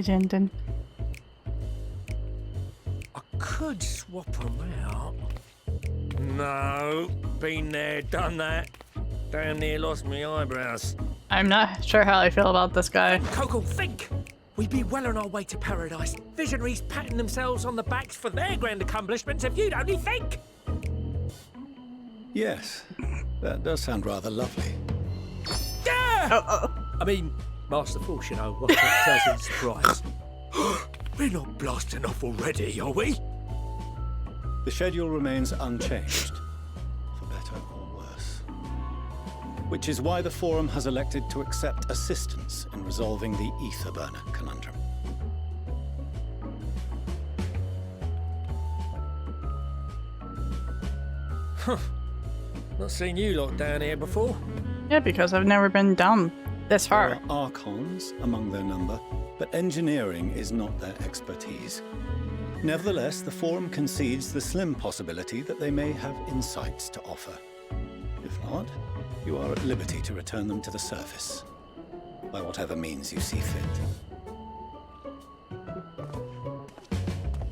Didn't. I could swap them out. No, been there, done that. Damn near lost my eyebrows. I'm not sure how I feel about this guy. Coco, think! We'd be well on our way to paradise. Visionaries patting themselves on the backs for their grand accomplishments if you'd only think! Yes, that does sound rather lovely. Yeah! I mean, masterful, you know, what a pleasant surprise. We're not blasting off already, are we? The schedule remains unchanged, for better or worse. Which is why the Forum has elected to accept assistance in resolving the ether burner conundrum. Huh. Not seen you lot down here before. Yeah, because I've never been down this far. There are archons among their number, but engineering is not their expertise. Nevertheless, the Forum concedes the slim possibility that they may have insights to offer. If not, you are at liberty to return them to the surface, by whatever means you see fit.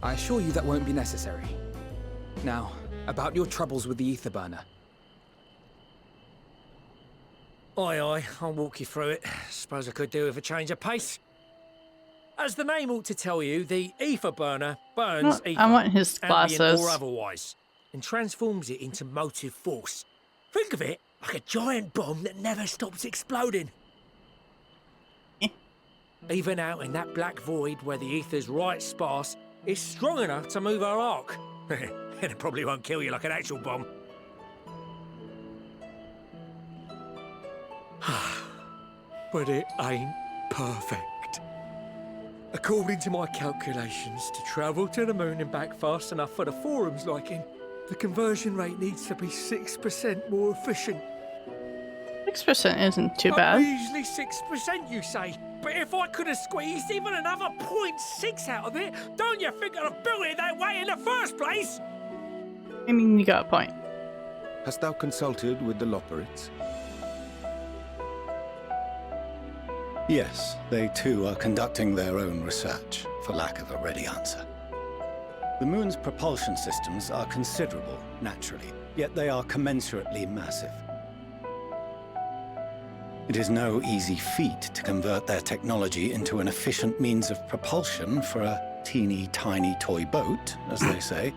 I assure you that won't be necessary. Now, about your troubles with the ether burner. Aye, I'll walk you through it. Suppose I could do with a change of pace. As the name ought to tell you, the ether burner burns ether, I want his ambient glasses. or otherwise, and transforms it into motive force. Think of it like a giant bomb that never stops exploding. Even out in that black void where the ether's right sparse, it's strong enough to move our arc. And it probably won't kill you like an actual bomb. But it ain't perfect. According to my calculations, to travel to the moon and back fast enough for the Forum's liking, the conversion rate needs to be 6% more efficient. 6% isn't too Not bad. Usually 6%, you say. But if I could have squeezed even another 0.6 out of it, don't you think I'd have built it that way in the first place? I mean, you got a point. Hast thou consulted with the Loperites? Yes, they too are conducting their own research, for lack of a ready answer. The moon's propulsion systems are considerable, naturally, yet they are commensurately massive. It is no easy feat to convert their technology into an efficient means of propulsion for a teeny tiny toy boat, as they say,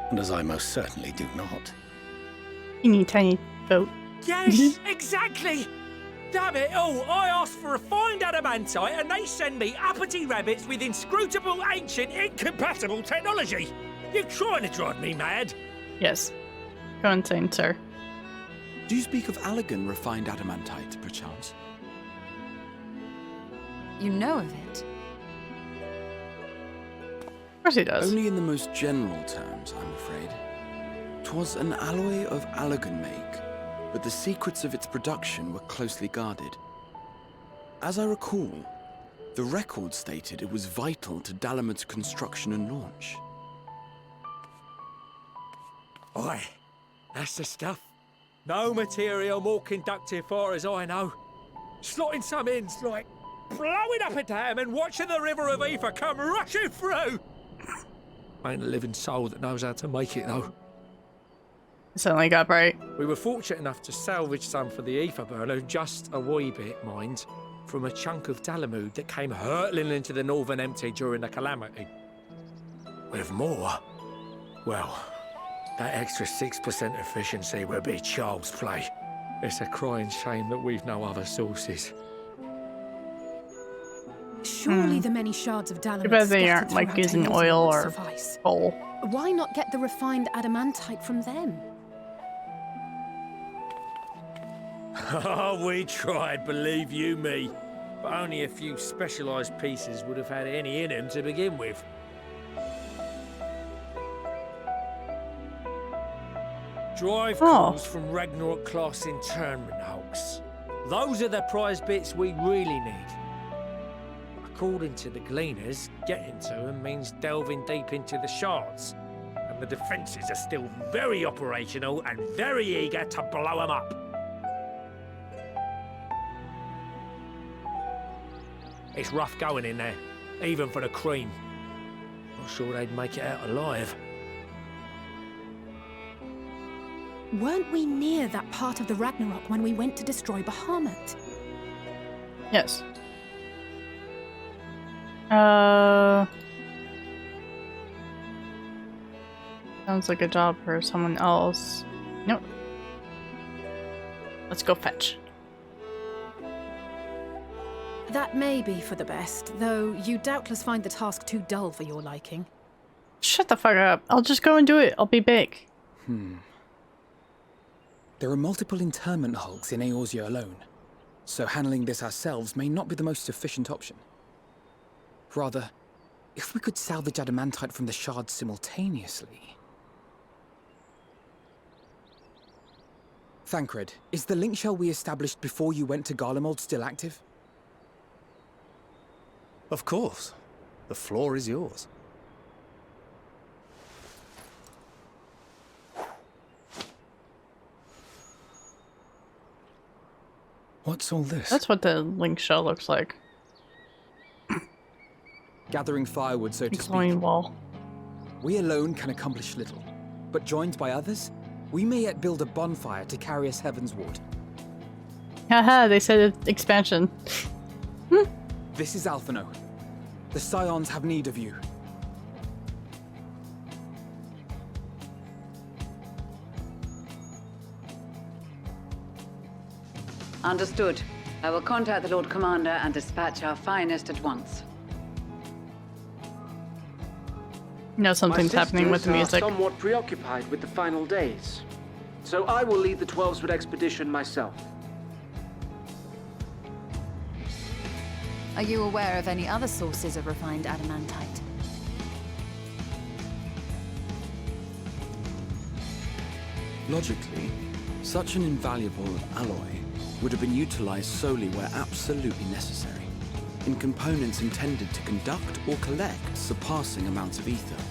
and as I most certainly do not. Teeny tiny boat. Yes, exactly! Damn it all, I asked for refined adamantite and they send me uppity rabbits with inscrutable, ancient, incompatible technology! You're trying to drive me mad! Yes. Go insane, sir. Do you speak of Allegan refined adamantite, perchance? You know of it? Of course he does. Only in the most general terms, I'm afraid. 'Twas an alloy of Allegan make, but the secrets of its production were closely guarded. As I recall, the record stated it was vital to Dalamud's construction and launch. Aye, that's the stuff. No material more conductive far as I know. Slotting some ends like blowing up a dam and watching the river of ether come rushing through. Ain't a living soul that knows how to make it though. Suddenly got bright. We were fortunate enough to salvage some for the ether burner, just a wee bit, mind, from a chunk of Dalamud that came hurtling into the northern empty during the calamity. With more, well, that extra 6% efficiency would be child's play. It's a crying shame that we've no other sources. Surely the many shards of Dalamud Too bad they scattered aren't like throughout using Aeon oil would or suffice. coal. Why not get the refined adamantite from them? Oh, we tried, believe you me. But only a few specialised pieces would have had any in them to begin with. Drive cores from Ragnarok-class internment hulks. Those are the prize bits we really need. According to the Gleaners, getting to them means delving deep into the shards. And the defences are still very operational and very eager to blow them up. It's rough going in there. even for the cream. Not sure they'd make it out alive. Weren't we near that part of the Ragnarok when we went to destroy Bahamut? Yes. Sounds like a job for someone else. Nope. Let's go fetch. That may be for the best, though you doubtless find the task too dull for your liking. Shut the fuck up. I'll just go and do it. I'll be back. There are multiple internment hulks in Eorzea alone, so handling this ourselves may not be the most efficient option. Rather, if we could salvage adamantite from the shards simultaneously... Thancred, is the link shell we established before you went to Garlemald still active? Of course. The floor is yours. What's all this? That's what the link shell looks like. Gathering firewood, so to Glowing speak. wall. We alone can accomplish little, but joined by others, we may yet build a bonfire to carry us heavensward. Haha, they said expansion. This is Alphino. The Scions have need of you. Understood. I will contact the Lord Commander and dispatch our finest at once. You know something's happening with the My music. sisters are somewhat preoccupied with the final days, so I will lead the 12-foot expedition myself. Are you aware of any other sources of refined adamantite? Logically, such an invaluable alloy would have been utilized solely where absolutely necessary, in components intended to conduct or collect surpassing amounts of ether.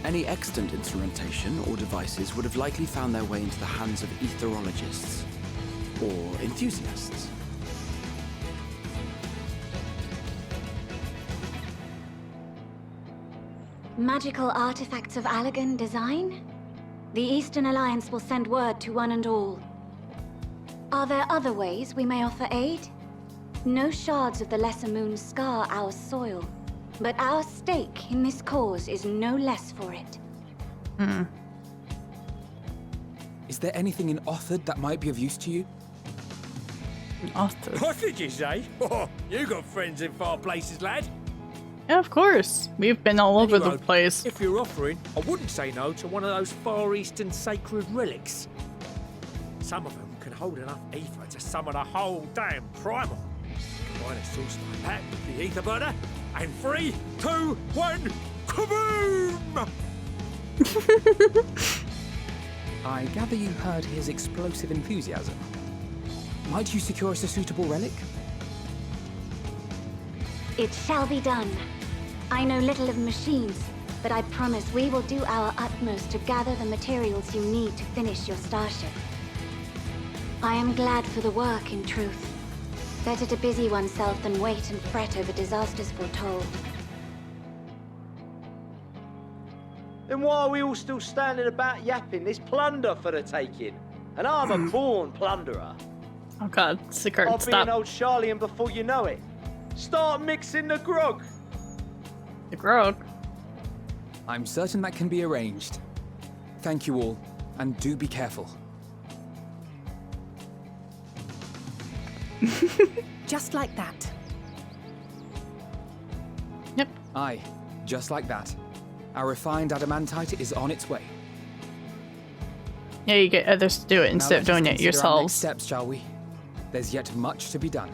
Any extant instrumentation or devices would have likely found their way into the hands of etherologists or enthusiasts. Magical artifacts of Allagan design? The Eastern Alliance will send word to one and all. Are there other ways we may offer aid? No shards of the Lesser Moon scar our soil, but our stake in this cause is no less for it. Is there anything in Othard that might be of use to you? Othard. What did you say? Oh, you got friends in far places, lad. Yeah, of course. We've been all over the Anyway, place. If you're offering, I wouldn't say no to one of those Far Eastern sacred relics. Some of them can hold enough ether to summon a whole damn primal. Combine a source like that with the ether burner, and 3, 2, 1, kaboom! I gather you heard his explosive enthusiasm. Might you secure us a suitable relic? It shall be done. I know little of machines, but I promise we will do our utmost to gather the materials you need to finish your starship. I am glad for the work, in truth. Better to busy oneself than wait and fret over disasters foretold. Then why are we all still standing about yapping? There's plunder for the taking, and I'm a born plunderer. Oh god, Sickard, I'll be stop. an old Charlian before you know it. Start mixing the grog. The grog. I'm certain that can be arranged. Thank you all, and do be careful. Just like that. Yep. Aye, just like that. Our refined adamantite is on its way. Yeah, you get others to do it instead Now of doing let it us consider our next yourselves. steps, shall we? There's yet much to be done.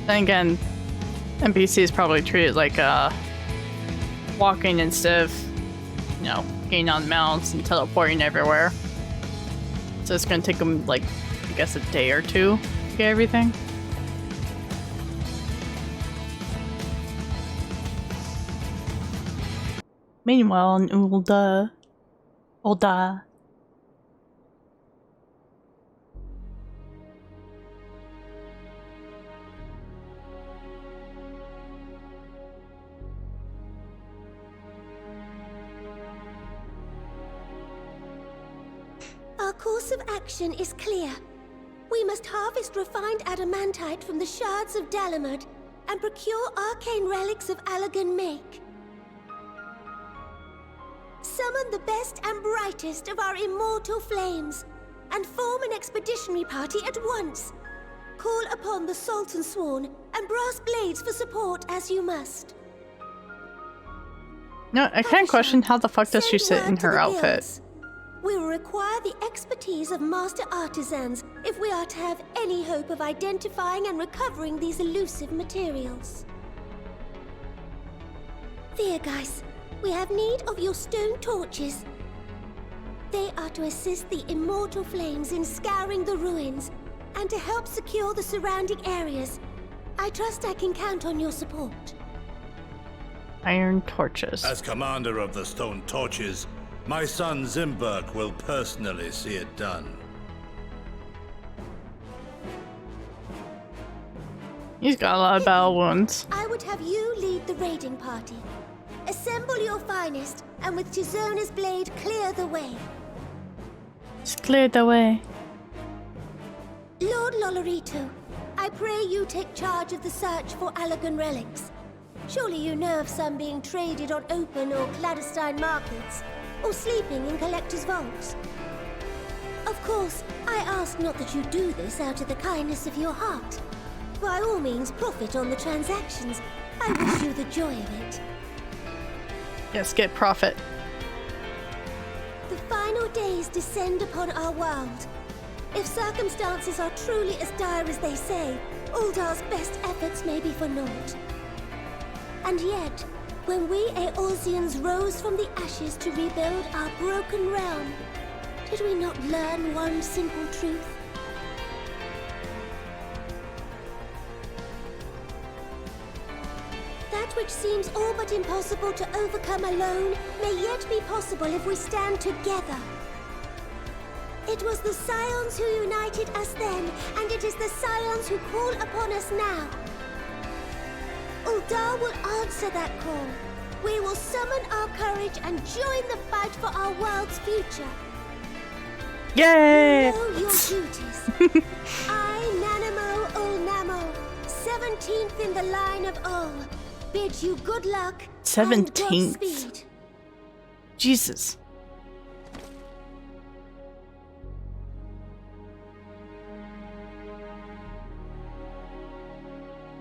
Then again, NPCs probably treat it like walking instead of, you know, getting on mounts and teleporting everywhere. So it's gonna take them, like, I guess a day or two to get everything. Meanwhile, in Ulda. course of action is clear. We must harvest refined adamantite from the shards of Dalamud and procure arcane relics of Allagan make. Summon the best and brightest of our immortal flames and form an expeditionary party at once. Call upon the Sultan Sworn and Brass Blades for support as you must. No, I can't question how the fuck does she sit in her outfit. We will require the expertise of master artisans if we are to have any hope of identifying and recovering these elusive materials. Thiergeist, we have need of your stone torches. They are to assist the immortal flames in scouring the ruins and to help secure the surrounding areas. I trust I can count on your support. Iron torches. As commander of the stone torches, my son Zimberg will personally see it done. He's got a lot of battle wounds. I would have you lead the raiding party. Assemble your finest, and with Chizona's blade, clear the way. Just clear the way. Lord Lolorito, I pray you take charge of the search for Allagan relics. Surely you know of some being traded on open or clandestine markets, or sleeping in collectors' vaults. Of course, I ask not that you do this out of the kindness of your heart. By all means, profit on the transactions. I wish you the joy of it. Yes, get profit. The final days descend upon our world. If circumstances are truly as dire as they say, Uldar's best efforts may be for naught. And yet, when we Eorzeans rose from the ashes to rebuild our broken realm, did we not learn one simple truth? That which seems all but impossible to overcome alone may yet be possible if we stand together. It was the Scions who united us then, and it is the Scions who call upon us now. Uldar will answer that call. We will summon our courage and join the fight for our world's future. Yay! Know your duties. I, Nanamo Ulnamo, 17th in the line of Ul, bid you good luck 17th. and Godspeed. Jesus.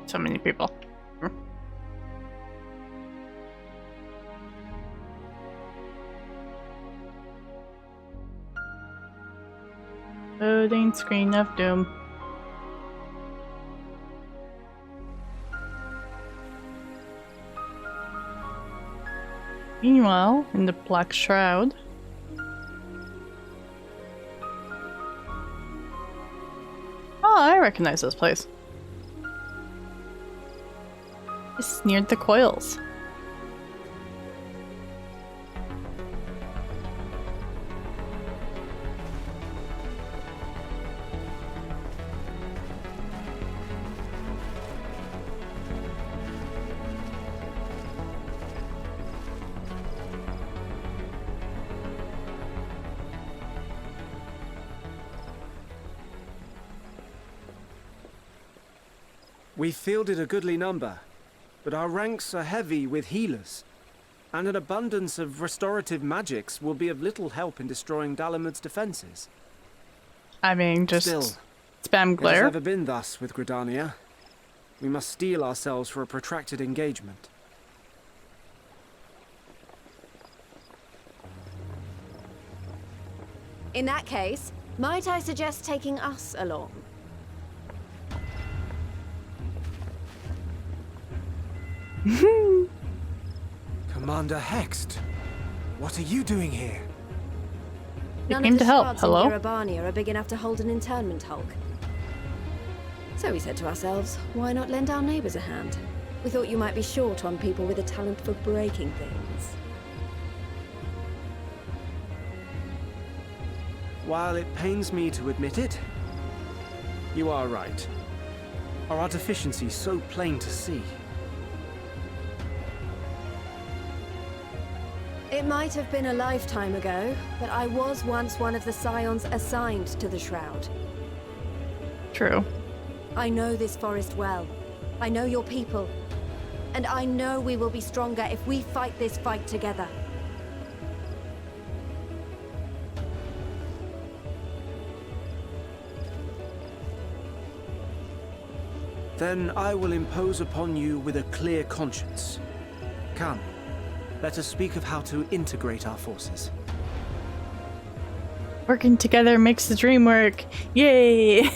So many people. Loading screen of doom. Meanwhile, in the Black Shroud, oh, I recognize this place. It's near the coils. We fielded a goodly number, but our ranks are heavy with healers, and an abundance of restorative magics will be of little help in destroying Dalamud's defenses. I mean, just Still, spam it glare. has never been thus with Gridania. We must steel ourselves for a protracted engagement. In that case, might I suggest taking us along? Commander Hext, what are you doing here? None came of the to help. shards Hello? in Garabania are big enough to hold an internment hulk. So we said to ourselves, why not lend our neighbors a hand? We thought you might be short on people with a talent for breaking things. While it pains me to admit it, you are right. Our deficiency so plain to see. It might have been a lifetime ago, but I was once one of the scions assigned to the Shroud. True. I know this forest well. I know your people. And I know we will be stronger if we fight this fight together. Then I will impose upon you with a clear conscience. Come, let us speak of how to integrate our forces. Working together makes the dream work. Yay!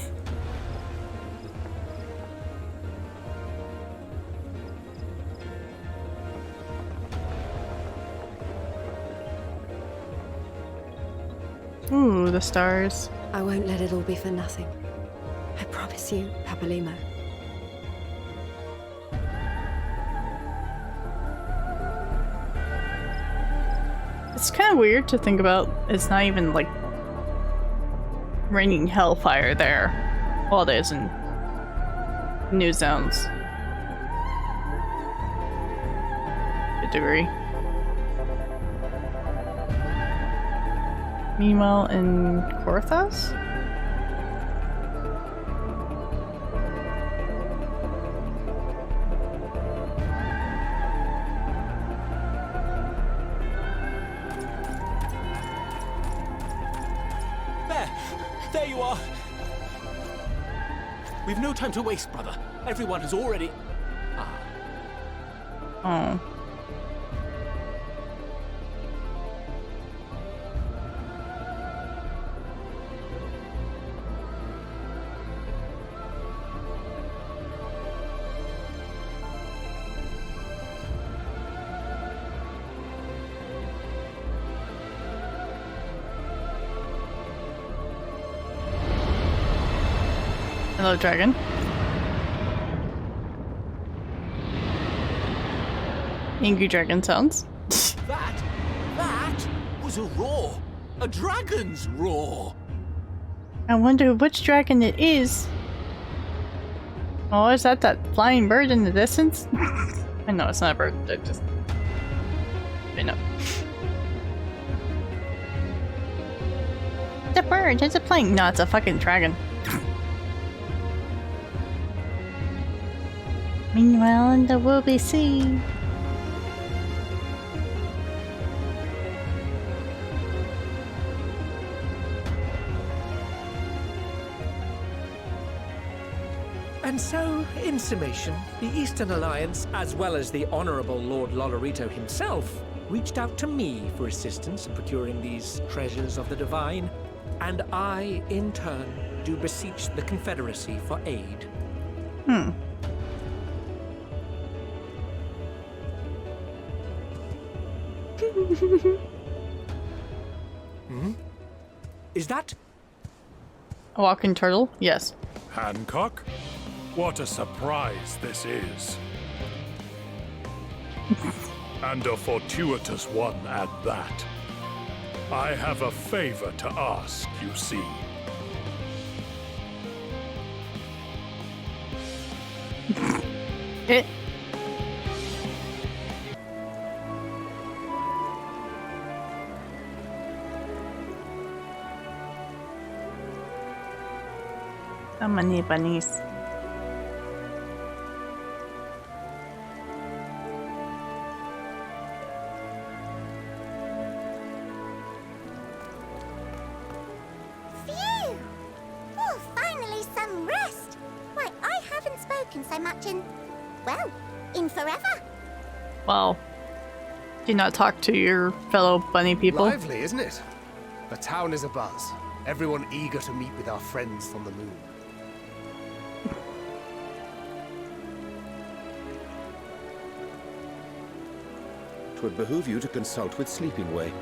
Ooh, the stars. I won't let it all be for nothing. I promise you, Papalimo. It's kind of weird to think about. It's not even like raining hellfire there. Well, it is in new zones. To a degree. Meanwhile, in Korthos? There you are! We've no time to waste, brother. Everyone has already... Oh. Hello, dragon. Angry dragon sounds. That was a roar! A dragon's roar! I wonder which dragon it is. Oh, is that flying bird in the distance? I know it's not a bird. I just... I know. It's a bird. It's a plane. No, it's a fucking dragon. Meanwhile, in the Wooby Sea. And so, in summation, the Eastern Alliance, as well as the Honorable Lord Lolorito himself, reached out to me for assistance in procuring these treasures of the divine, and I, in turn, do beseech the Confederacy for aid. Is that... a walking turtle? Yes. Hancock? What a surprise this is. And a fortuitous one at that. I have a favor to ask, you see. How many bunnies? Phew! Oh, finally some rest. Why, I haven't spoken so much in, well, in forever. Well, do you not talk to your fellow bunny people? Lively, isn't it? The town is abuzz. Everyone eager to meet with our friends from the moon. 'Twould behoove you to consult with Sleeping Way.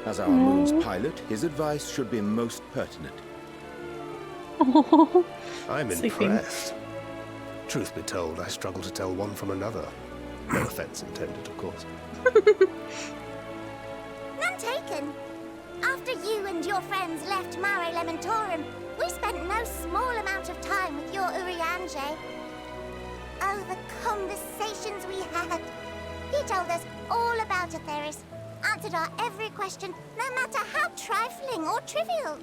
As our moon's pilot, his advice should be most pertinent. I'm Sleeping. impressed. Truth be told, I struggle to tell one from another. No offense intended, of course. None taken. After you and your friends left Mare Elementorum, we spent no small amount of time with your Urianger. Oh, the conversations we had. He told us all about Atheris, answered our every question, no matter how trifling or trivial.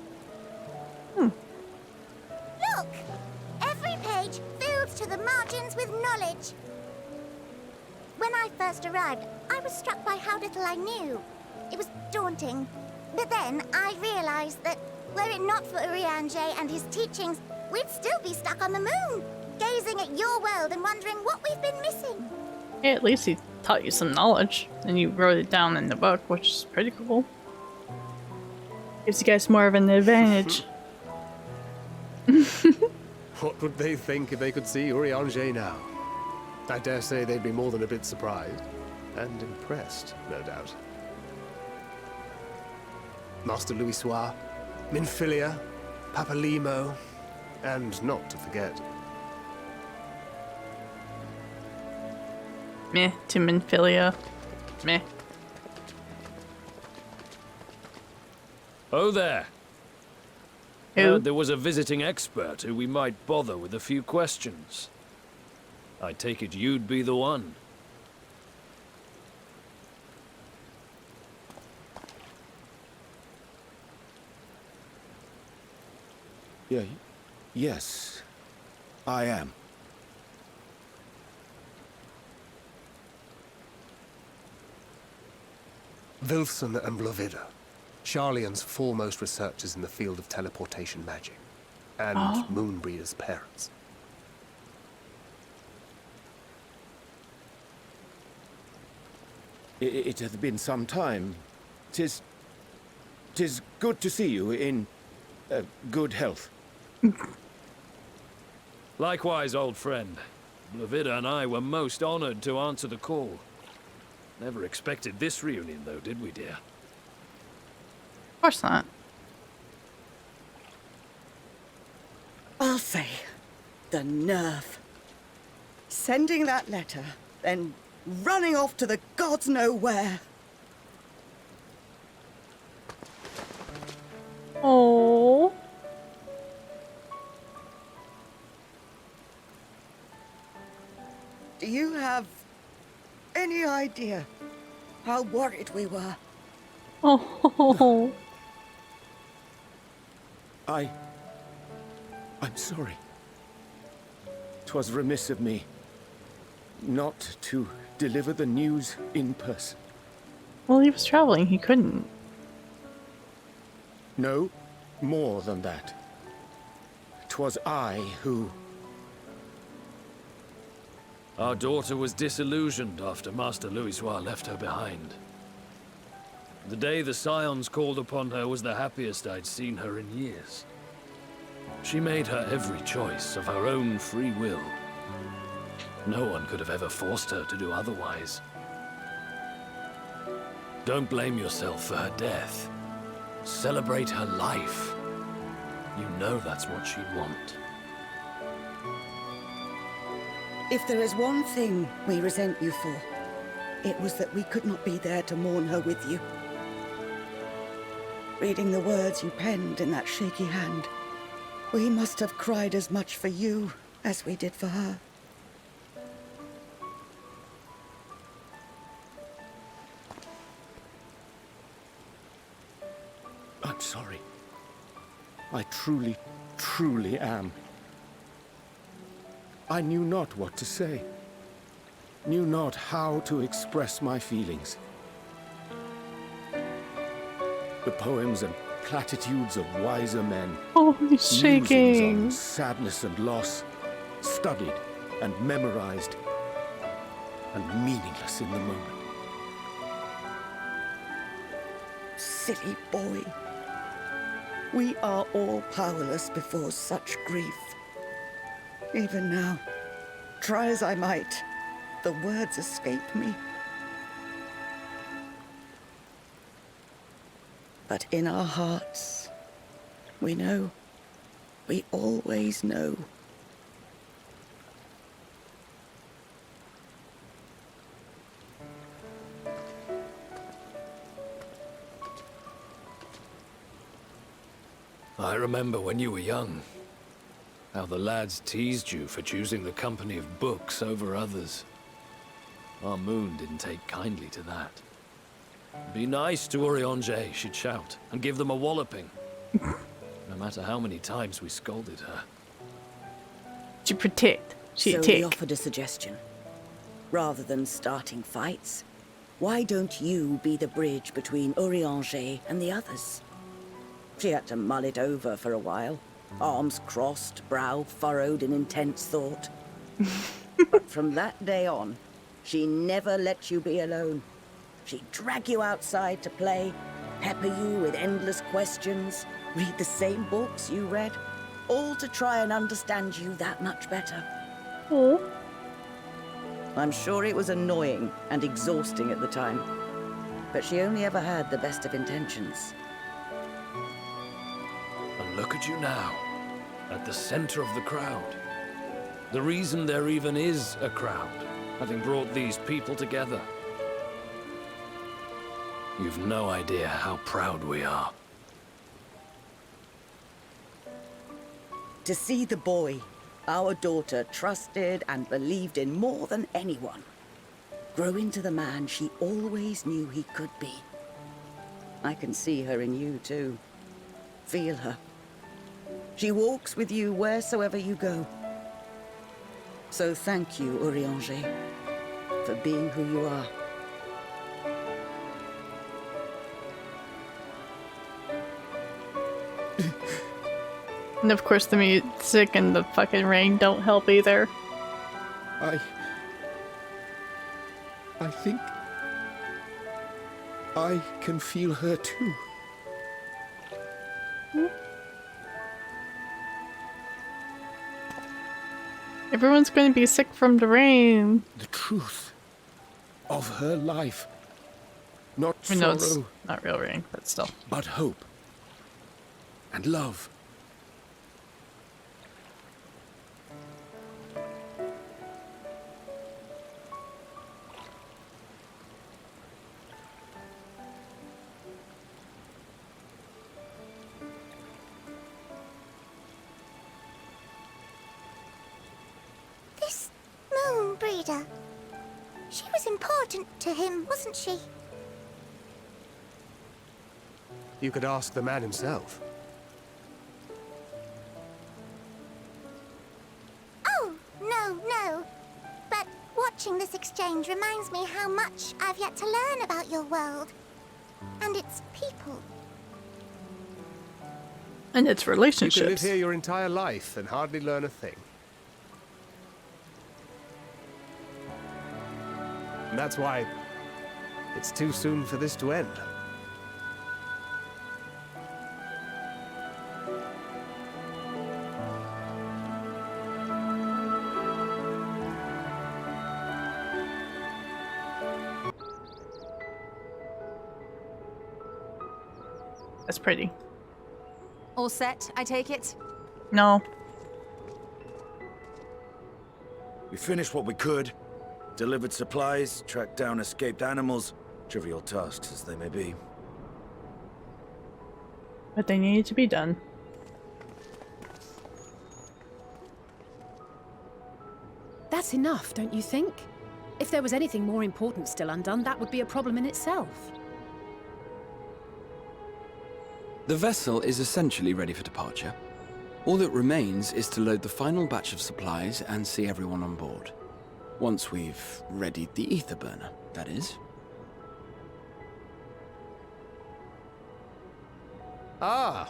Look! Every page filled to the margins with knowledge. When I first arrived, I was struck by how little I knew. It was daunting. But then I realized that were it not for Urianger and his teachings, we'd still be stuck on the moon, gazing at your world and wondering what we've been missing. Yeah, at least he taught you some knowledge, and you wrote it down in the book, which is pretty cool. Gives you guys more of an advantage. What would they think if they could see Urianger now? I dare say they'd be more than a bit surprised. And impressed, no doubt. Master Louisoix, Minfilia, Papalimo, and not to forget... Meh, to Minfilia. Meh. Oh there. Who? There was a visiting expert who we might bother with a few questions. I take it you'd be the one. Yes, I am. Wilson and Blovida, Charlian's foremost researchers in the field of teleportation magic, and Moonbreeder's parents. It hath been some time. 'Tis good to see you in good health. Likewise, old friend. Blovida and I were most honored to answer the call. Never expected this reunion, though, did we, dear? Of course not. Alfei, the nerve. Sending that letter, then running off to the gods know where. Oh. Do you have any idea how worried we were? Oh. I'm sorry. 'Twas remiss of me not to deliver the news in person. Well, he was traveling. He couldn't. No, more than that. 'Twas I who... Our daughter was disillusioned after Master Louisoix left her behind. The day the Scions called upon her was the happiest I'd seen her in years. She made her every choice of her own free will. No one could have ever forced her to do otherwise. Don't blame yourself for her death. Celebrate her life. You know that's what she'd want. If there is one thing we resent you for, it was that we could not be there to mourn her with you. Reading the words you penned in that shaky hand, we must have cried as much for you as we did for her. I'm sorry. I truly, truly am. I knew not what to say. Knew not how to express my feelings. The poems and platitudes of wiser men. Oh, he's shaking. On sadness and loss, studied and memorized, and meaningless in the moment. Silly boy. We are all powerless before such grief. Even now, try as I might, the words escape me. But in our hearts, we know, we always know. I remember when you were young, how the lads teased you for choosing the company of books over others. Our moon didn't take kindly to that. Be nice to Urianger, she'd shout, and give them a walloping. No matter how many times we scolded her. To protect. She'd So take. we offered a suggestion. Rather than starting fights, why don't you be the bridge between Urianger and the others? She had to mull it over for a while. Arms crossed, brow furrowed in intense thought. But from that day on, she never let you be alone. She'd drag you outside to play, pepper you with endless questions, read the same books you read, all to try and understand you that much better. Oh. I'm sure it was annoying and exhausting at the time, but she only ever had the best of intentions. And look at you now, at the center of the crowd. The reason there even is a crowd, having brought these people together. You've no idea how proud we are. To see the boy our daughter trusted and believed in more than anyone grow into the man she always knew he could be. I can see her in you too. Feel her. She walks with you wheresoever you go. So thank you, Urianger, for being who you are. And of course the music and the fucking rain don't help either. I think I can feel her too. Everyone's going to be sick from the rain. The truth of her life. Not I know it's sorrow, not real rain, but still. but hope and love. This moon breeder. She was important to him, wasn't she? You could ask the man himself. Oh, no. But watching this exchange reminds me how much I've yet to learn about your world. And its people. And its You relationships. could live here your entire life and hardly learn a thing. And that's why it's too soon for this to end. That's pretty. All set, I take it? No. We finished what we could. Delivered supplies, tracked down escaped animals. Trivial tasks as they may be. But they needed to be done. That's enough, don't you think? If there was anything more important still undone, that would be a problem in itself. The vessel is essentially ready for departure. All that remains is to load the final batch of supplies and see everyone on board. Once we've readied the ether burner, that is. Ah,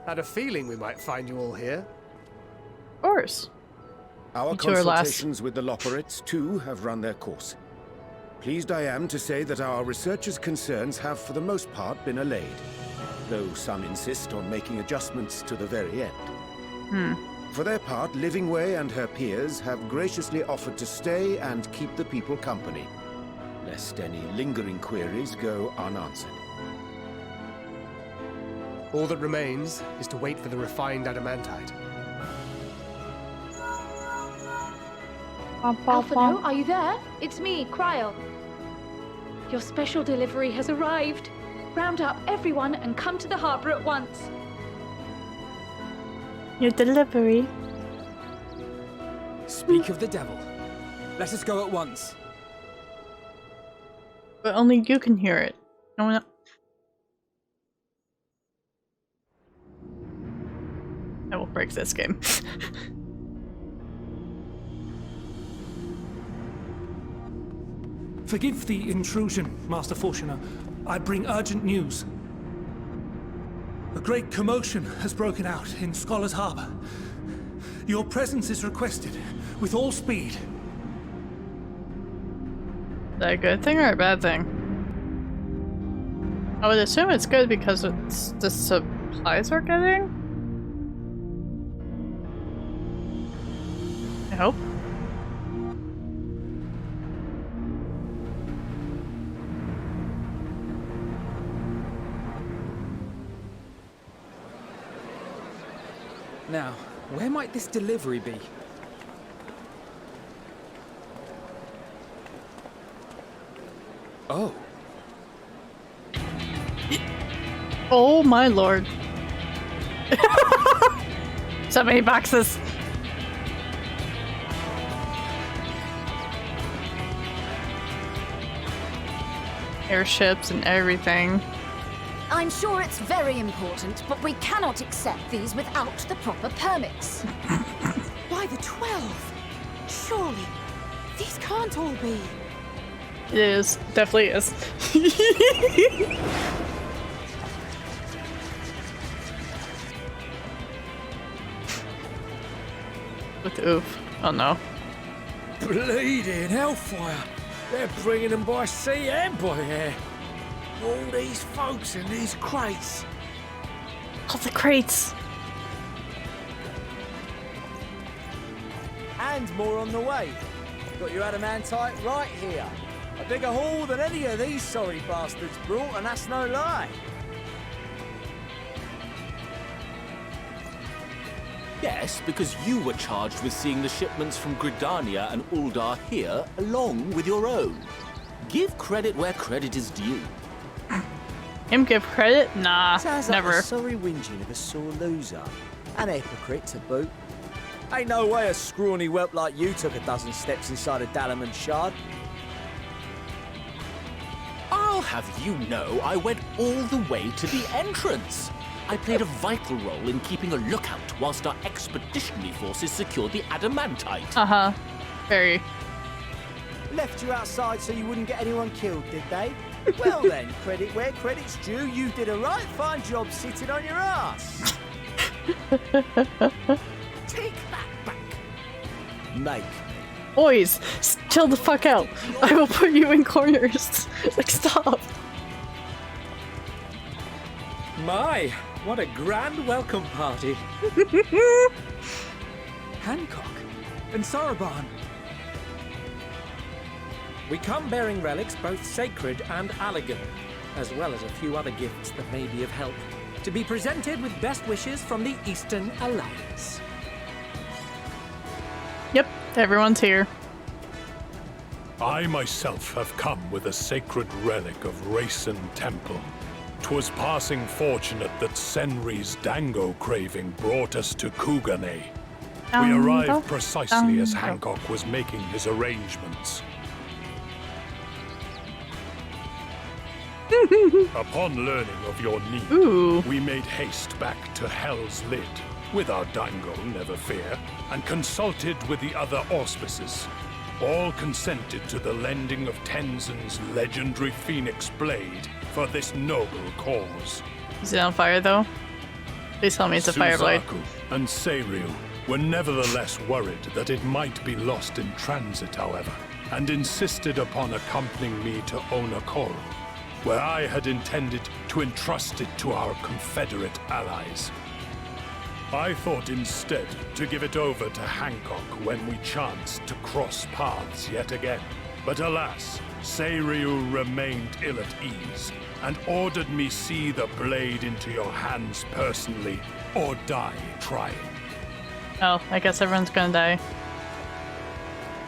had a feeling we might find you all here. Of course. Our You two are last. consultations with the Loperates, too, have run their course. Pleased I am to say that our researchers' concerns have, for the most part, been allayed, though some insist on making adjustments to the very end. For their part, Livingway and her peers have graciously offered to stay and keep the people company, lest any lingering queries go unanswered. All that remains is to wait for the refined adamantite. Alphino, are you there? It's me, Cryo. Your special delivery has arrived. Round up everyone and come to the harbor at once. Your delivery. Speak of the devil. Let us go at once. But only you can hear it. No, no. I will break this game. Forgive the intrusion, Master Fortuner. I bring urgent news. A great commotion has broken out in Scholar's Harbor. Your presence is requested with all speed. Is that a good thing or a bad thing? I would assume it's good because it's the supplies we're getting? I hope. Now, where might this delivery be? Oh. Oh my lord. So many boxes. Airships and everything. I'm sure it's very important, but we cannot accept these without the proper permits. Why the 12? Surely, these can't all be. It is. Definitely is. With oof. Oh no. Bleeding hellfire! They're bringing them by sea and by air. All these folks in these crates. All the crates. And more on the way. Got your adamantite right here. A bigger haul than any of these sorry bastards brought, and that's no lie. Yes, because you were charged with seeing the shipments from Gridania and Uldar here, along with your own. Give credit where credit is due. Him give credit? Nah, Sounds never. like a sorry whinging of a sore loser. An hypocrite to boot. Ain't no way a scrawny whelp like you took a dozen steps inside a Dalamud shard. I'll have you know I went all the way to the entrance. I played a vital role in keeping a lookout whilst our expeditionary forces secured the adamantite. Uh-huh. Very. Left you outside so you wouldn't get anyone killed, did they? Well then, credit where credit's due. You did a right fine job sitting on your ass. Take that back. Make me. Boys, chill the fuck out. I will put you in corners. Like, stop. My, what a grand welcome party. Hancock and Saraban. We come bearing relics both sacred and elegant, as well as a few other gifts that may be of help, to be presented with best wishes from the Eastern Alliance. Yep, everyone's here. I myself have come with a sacred relic of Rayson Temple. 'Twas passing fortunate that Senri's dango craving brought us to Kugane. We arrived precisely as Hancock was making his arrangements. Upon learning of your need, we made haste back to Hell's Lid, with our dango, never fear, and consulted with the other auspices. All consented to the lending of Tenzin's legendary Phoenix Blade for this noble cause. Is it on fire, though? Please tell me it's a fire blade. Suzaku and Seiryu were nevertheless worried that it might be lost in transit, however, and insisted upon accompanying me to Onakol, where I had intended to entrust it to our Confederate allies. I thought instead to give it over to Hancock when we chanced to cross paths yet again. But alas, Seiryu remained ill at ease, and ordered me see the blade into your hands personally, or die trying. Oh, I guess everyone's gonna die.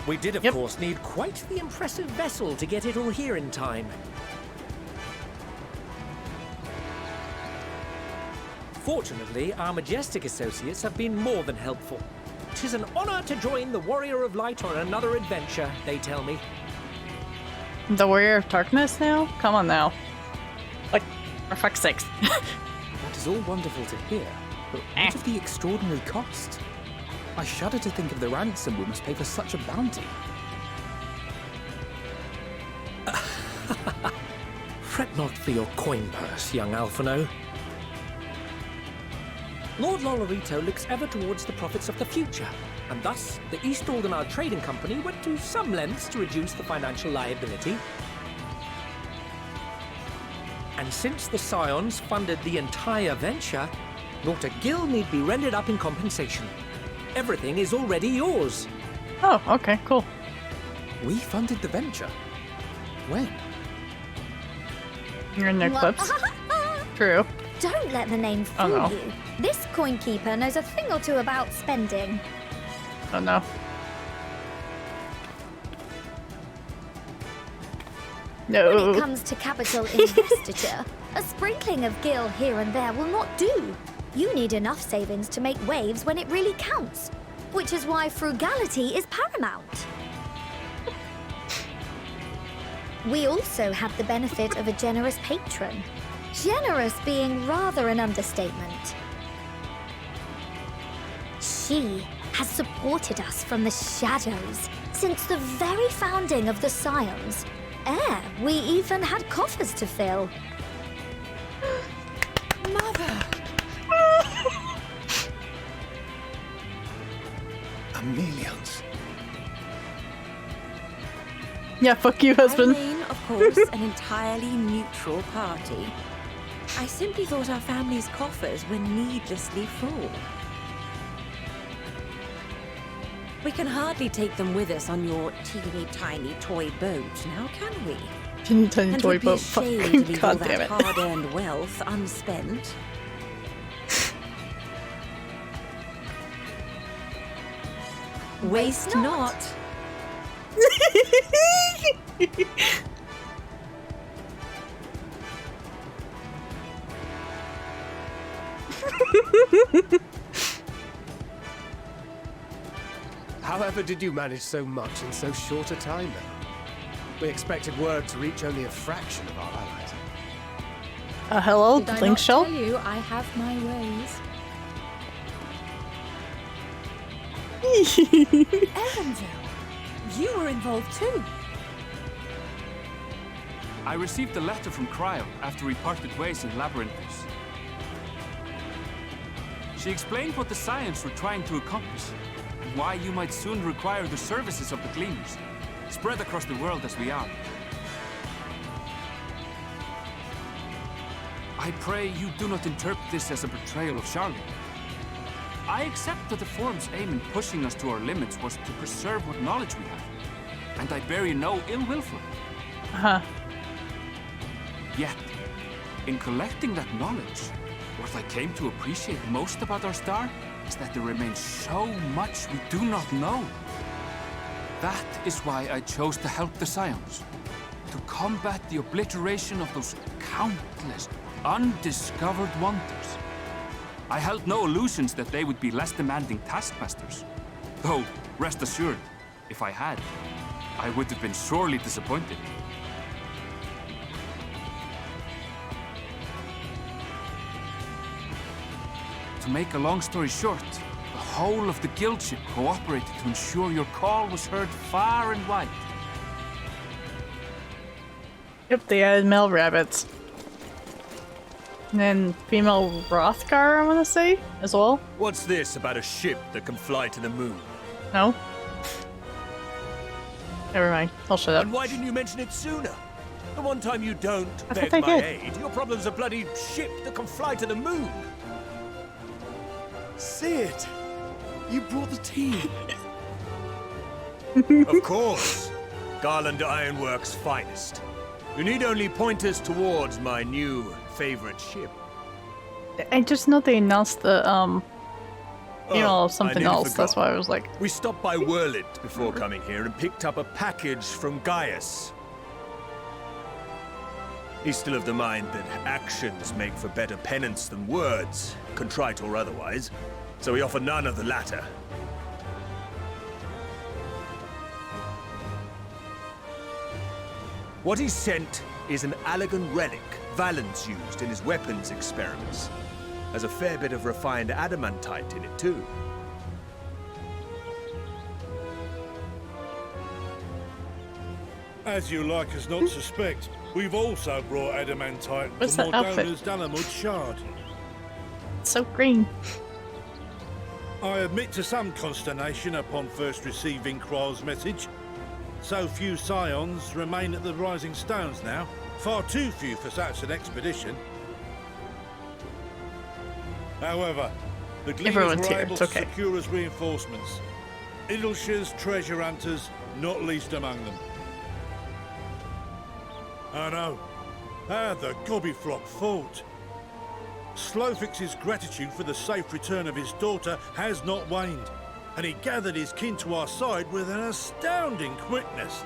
We did, of course, need quite the impressive vessel to get it all here in time. Fortunately, our majestic associates have been more than helpful. 'Tis an honor to join the Warrior of Light on another adventure, they tell me. The Warrior of Darkness now? Come on now. For fuck's sakes. That is all wonderful to hear, but what of the extraordinary cost? I shudder to think of the ransom we must pay for such a bounty. Fret not for your coin purse, young Alphino. Lord Lolorito looks ever towards the profits of the future, and thus the East Aldenar Trading Company went to some lengths to reduce the financial liability. And since the Scions funded the entire venture, not a gill need be rendered up in compensation. Everything is already yours. Oh, okay, cool. We funded the venture? When? You're in their clips. True. Don't let the name fool no. you. This coin keeper knows a thing or two about spending. Oh no. No. When it comes to capital investiture, a sprinkling of gil here and there will not do. You need enough savings to make waves when it really counts, which is why frugality is paramount. We also have the benefit of a generous patron. Generous being rather an understatement. She has supported us from the shadows since the very founding of the Scions. Ere we even had coffers to fill. Mother! Amelians. Yeah, fuck you, husband. I remain, of course, an entirely neutral party. I simply thought our family's coffers were needlessly full. We can hardly take them with us on your teeny-tiny toy boat, now can we? Teeny-tiny And toy would be a boat. shame Fucking to leave all goddamn that it. hard-earned wealth unspent. Waste not. However did you manage so much in so short a time, then? We expected word to reach only a fraction of our allies. Hello, Did I Link not Shell? tell you I have my ways? Evanville, you were involved too. I received a letter from Cryo after we parted ways in Labyrinthus. She explained what the Scions were trying to accomplish, and why you might soon require the services of the Gleaners, spread across the world as we are. I pray you do not interpret this as a betrayal of Charlotte. I accept that the Forum's aim in pushing us to our limits was to preserve what knowledge we have, and I bear you no ill will for it. Uh-huh. Yet, in collecting that knowledge, what I came to appreciate most about our star is that there remains so much we do not know. That is why I chose to help the Scions, to combat the obliteration of those countless undiscovered wonders. I held no illusions that they would be less demanding taskmasters. Though, rest assured, if I had, I would have been sorely disappointed. To make a long story short, the whole of the guild ship cooperated to ensure your call was heard far and wide. Yep, they added male rabbits. And then female Rothgar, I want to say, as well. What's this about a ship that can fly to the moon? No. Never mind. I'll shut up. And why didn't you mention it sooner? The one time you don't I beg thought my I did. aid, your problem's a bloody ship that can fly to the moon. Sid, you brought the tea. Of course. Garland Ironworks' finest. You need only point us towards my new favorite ship. I just know they announced the, something I nearly else. That's forgot. why I was like, We stopped by Whirlit before coming here and picked up a package from Gaius. He's still of the mind that actions make for better penance than words, contrite or otherwise, so we offer none of the latter. What he sent is an Allegan relic Valens used in his weapons experiments. There's a fair bit of refined adamantite in it too. As you like us not suspect, we've also brought adamantite What's from that outfit? Mordona's Dalamud shard. It's so green. I admit to some consternation upon first receiving Kroll's message. So few scions remain at the Rising Stones now. Far too few for such an expedition. However, the Gleaners Everyone's were here, able it's to okay. secure us reinforcements. Idleshires, treasure hunters, not least among them. I know. How the Gobbyflock fought. Slowfix's gratitude for the safe return of his daughter has not waned, and he gathered his kin to our side with an astounding quickness.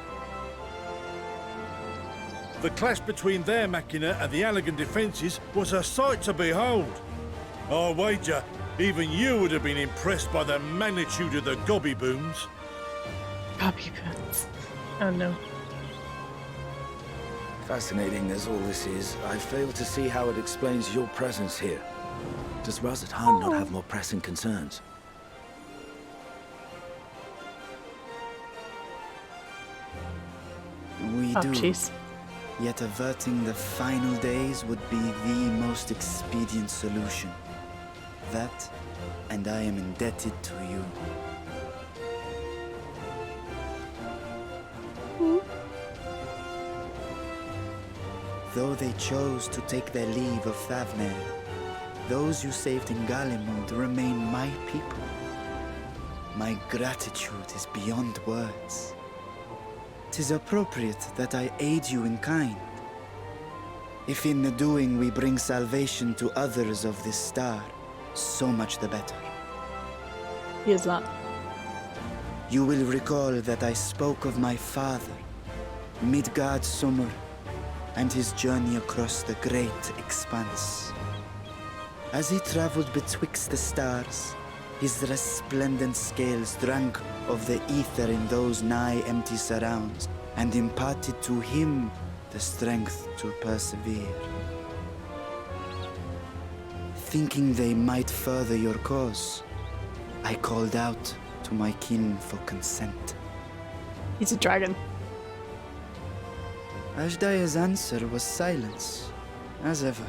The clash between their machina and the Allagan defences was a sight to behold. I wager even you would have been impressed by the magnitude of the Gobby booms. Gobby booms. Oh no. Fascinating as all this is, I fail to see how it explains your presence here. Does Razathan not have more pressing concerns? We Oh, do. jeez. Yet averting the final days would be the most expedient solution. That, and I am indebted to you. Though they chose to take their leave of Thavnair, those you saved in Galimund remain my people. My gratitude is beyond words. 'Tis appropriate that I aid you in kind. If in the doing we bring salvation to others of this star, so much the better. He is not. You will recall that I spoke of my father, Midgard Summer, and his journey across the great expanse. As he traveled betwixt the stars, his resplendent scales drank of the ether in those nigh empty surrounds, and imparted to him the strength to persevere. Thinking they might further your cause, I called out to my kin for consent. He's a dragon. Ashdaya's answer was silence, as ever.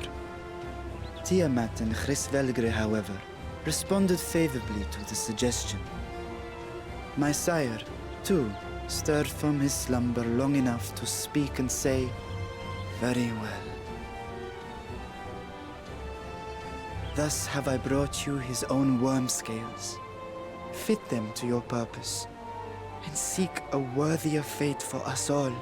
Tiamat and Chrisvelgre, however, responded favorably to the suggestion. My sire, too, stirred from his slumber long enough to speak and say, "Very well." Thus have I brought you his own worm scales. Fit them to your purpose, and seek a worthier fate for us all.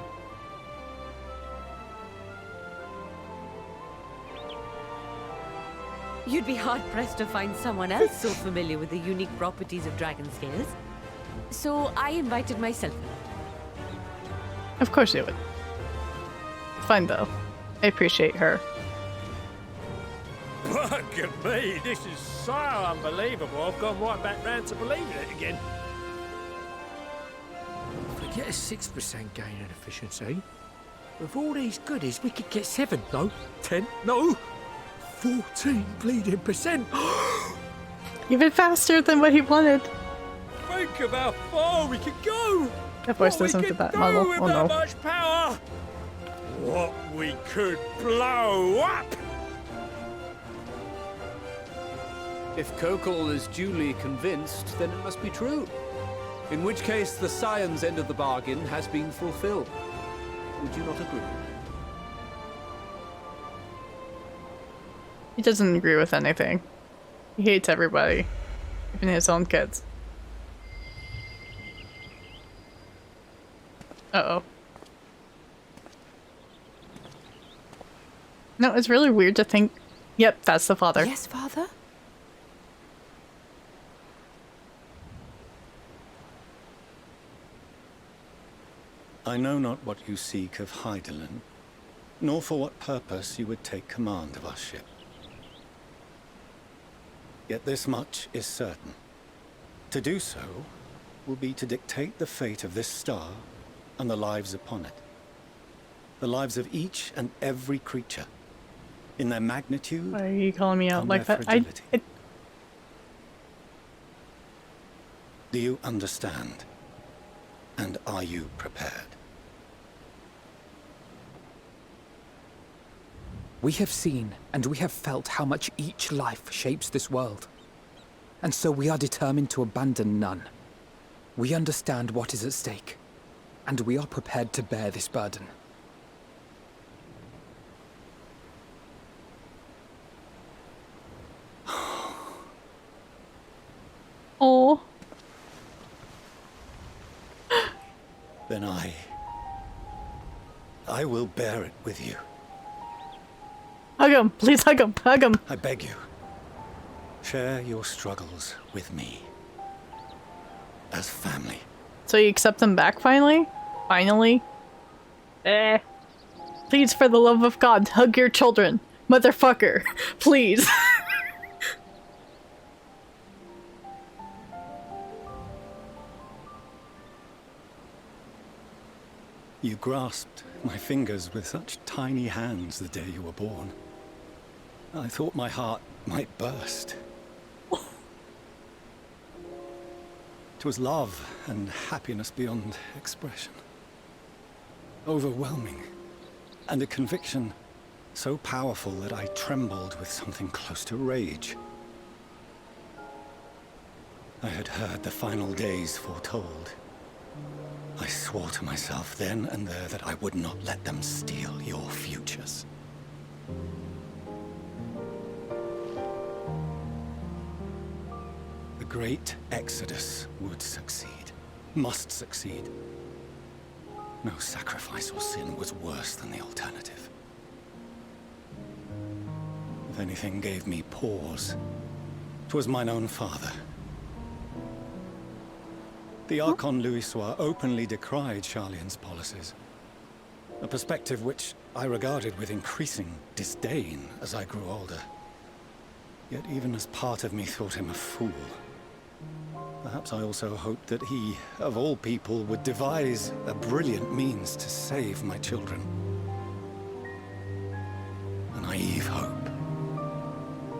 You'd be hard-pressed to find someone else so familiar with the unique properties of dragon scales. So I invited myself. Of course you would. Fine though. I appreciate her. Look at me, this is so unbelievable. I've gone right back round to believing it again. If we get a 6% gain in efficiency, with all these goodies, we could get 7, no, 10, no, 14 bleeding percent. Even faster than what he wanted. Think of how far we could go. That voice doesn't fit that model. With Oh that no. much power. What we could blow up. If Kokol is duly convinced, then it must be true. In which case, the Scion's end of the bargain has been fulfilled. Would you not agree? He doesn't agree with anything. He hates everybody, even his own kids. Uh-oh. No, it's really weird to think... Yep, that's the father. Yes, father? I know not what you seek of Hydaelyn, nor for what purpose you would take command of our ship. Yet this much is certain. To do so will be to dictate the fate of this star and the lives upon it. The lives of each and every creature, in their magnitude. Why are you calling me out and like their that? fragility. Do you understand? And are you prepared? We have seen and we have felt how much each life shapes this world. And so we are determined to abandon none. We understand what is at stake, and we are prepared to bear this burden. Oh. Then I will bear it with you. Hug him, please hug him, hug him. I beg you. Share your struggles with me. As family. So you accept him back finally? Finally? Please, for the love of God, hug your children. Motherfucker. Please. You grasped my fingers with such tiny hands the day you were born. I thought my heart might burst. It was love and happiness beyond expression. Overwhelming. And a conviction so powerful that I trembled with something close to rage. I had heard the final days foretold. I swore to myself then and there that I would not let them steal your futures. The great Exodus would succeed, must succeed. No sacrifice or sin was worse than the alternative. If anything gave me pause, 'twas mine own father. The Archon Louisoix openly decried Charlian's policies, a perspective which I regarded with increasing disdain as I grew older. Yet even as part of me thought him a fool, perhaps I also hoped that he, of all people, would devise a brilliant means to save my children. A naive hope,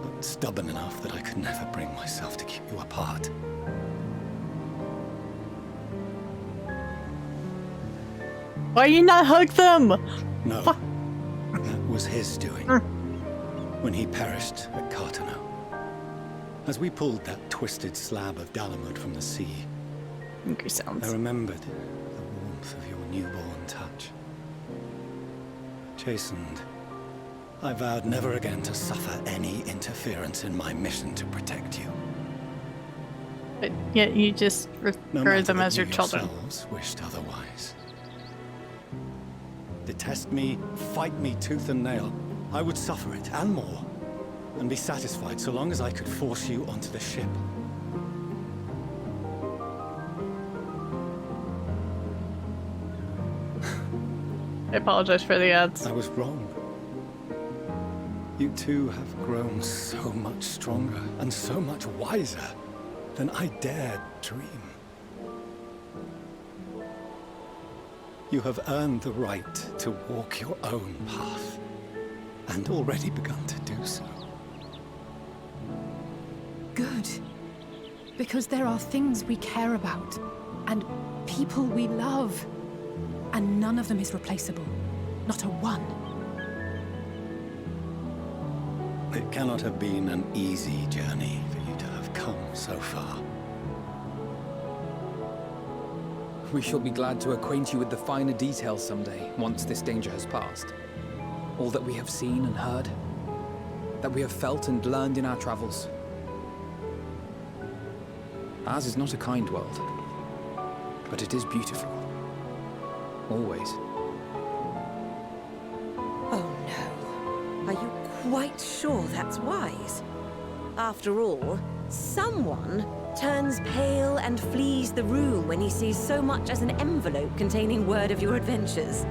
but stubborn enough that I could never bring myself to keep you apart. Why you not hug them? No, that was his doing. When he perished at Cartano. As we pulled that twisted slab of Dalamud from the sea, Angry sounds. I remembered the warmth of your newborn touch. Chastened, I vowed never again to suffer any interference in my mission to protect you. But yet you just refer them as your children. Yourselves wished otherwise. Detest me, fight me tooth and nail. I would suffer it, and more, and be satisfied so long as I could force you onto the ship. I apologize for the ads. I was wrong. You two have grown so much stronger and so much wiser than I dared dream. You have earned the right to walk your own path, and already begun to do so. Good. Because there are things we care about, and people we love, and none of them is replaceable. Not a one. It cannot have been an easy journey for you to have come so far. We shall be glad to acquaint you with the finer details someday, once this danger has passed. All that we have seen and heard, that we have felt and learned in our travels. Ours is not a kind world, but it is beautiful. Always. Oh no. Are you quite sure that's wise? After all, someone turns pale and flees the room when he sees so much as an envelope containing word of your adventures.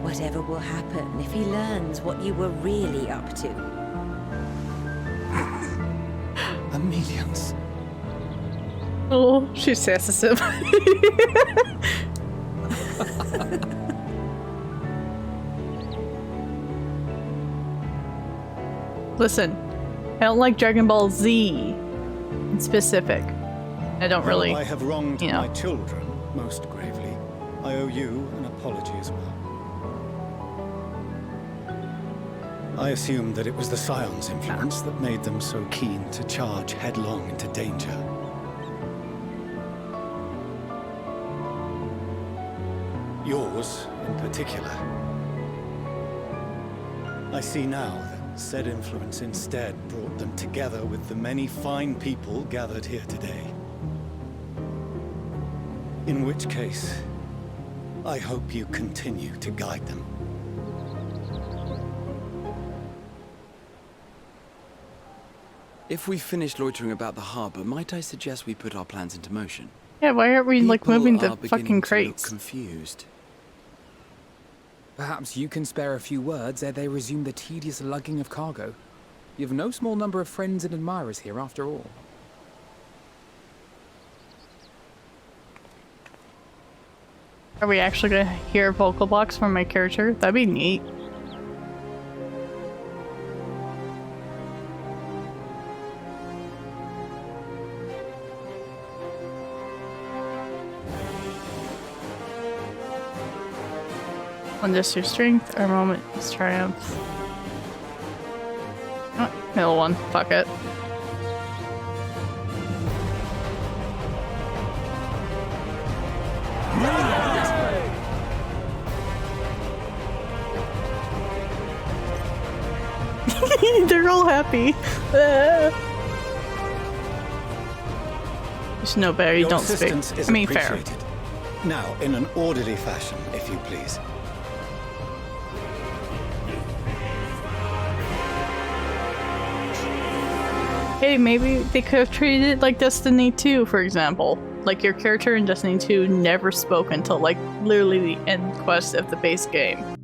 Whatever will happen if he learns what you were really up to? Amelians. Oh, she's sensitive. Listen, I don't like Dragon Ball Z in specific. I don't really, Though I have wronged you know. my children most gravely, I owe you an apology as well. I assumed that it was the Scion's influence that made them so keen to charge headlong into danger. Yours, in particular. I see now that said influence instead brought them together with the many fine people gathered here today. In which case, I hope you continue to guide them. If we finished loitering about the harbor, might I suggest we put our plans into motion? Yeah, why aren't we like People moving are the beginning fucking to look crates? confused. Perhaps you can spare a few words ere they resume the tedious lugging of cargo. You have no small number of friends and admirers here after all. Are we actually gonna hear vocal box from my character? That'd be neat. When this your strength, our moment is triumph. Oh, middle one. Fuck it. They're all happy. Just know better, you Your don't speak. assistance is I mean, fair. appreciated. Now, in an orderly fashion, if you please. Hey, maybe they could have treated it like Destiny 2, for example. Like your character in Destiny 2 never spoke until like literally the end quest of the base game.